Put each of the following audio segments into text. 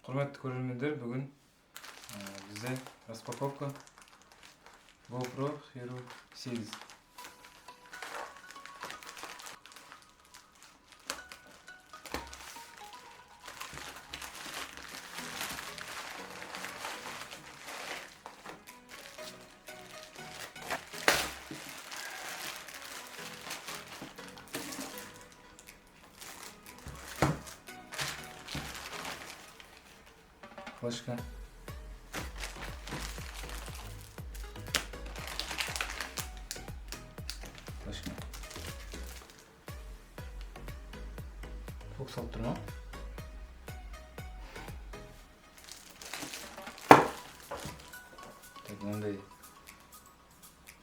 Құрметті көрермендер, бүгін бізде распаковка GoPro Hero 8. Флешка. Флешка. Фокус алып тұр ма? Так, мынандай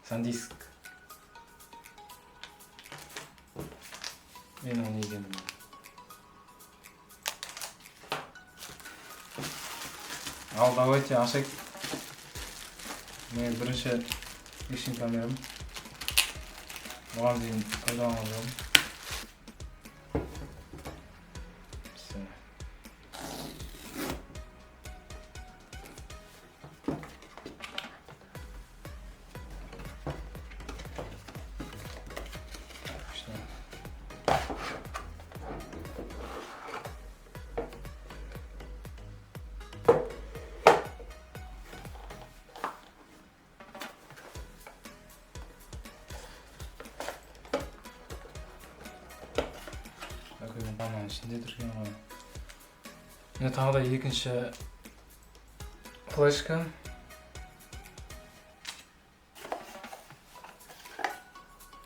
SanDisk. Мен оны егенім. Ал, давайте ашайық. Мен бірінші экшн камерам. Бұған дейін пайдаланған. Мама ішінде тұрген ғой. Міне тағы да екінші флешка.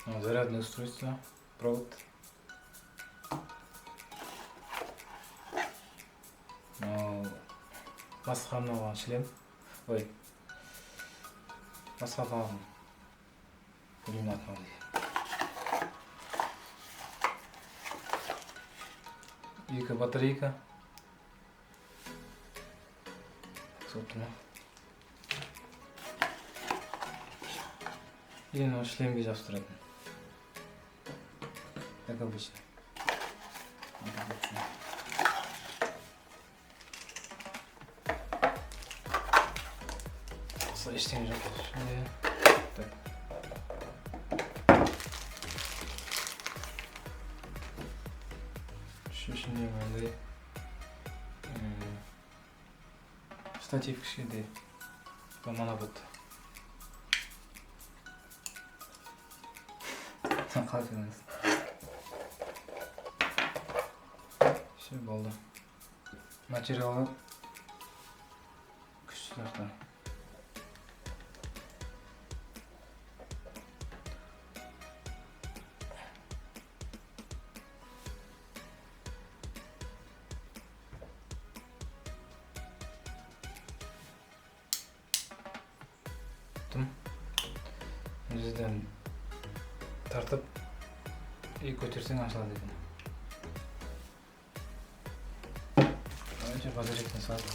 Зарядное устройство, провод. Басқа арналған шлем. Ой. Басқа арналған пулемет бар. Екі батарейка. Сотына. Енді шлемге жабыстыратын. Как обычно. Ештеңе жоқ. Так. Ішінде мынандай штатив кішкентай монобод. Қалдыңыз. Все болды. Материалы күшті тарта. Өзіден тартып көтерсең ашылады екен. Önce батарейканы салып.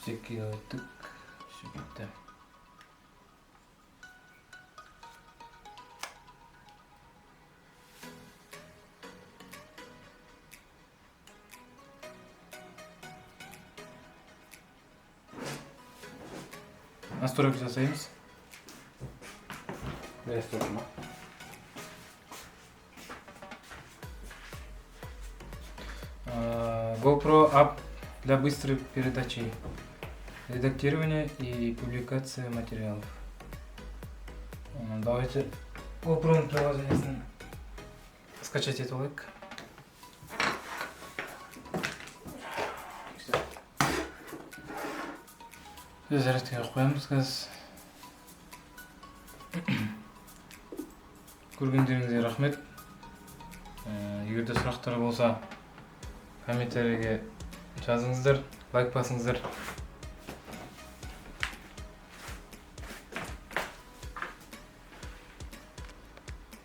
Çekiye attık. Şu bitti. Настройку жасаймыз. Настройка. GoPro App для быстрой передачи, редактирования и публикации материалов. Давайте GoPro приложениесін скачать етіп алайық. Зарядкаға қоямыз қазір. Көргендеріңізге рахмет. Эгерде сурактар болса комментарийге жазыңыздар, лайк басыңыздар.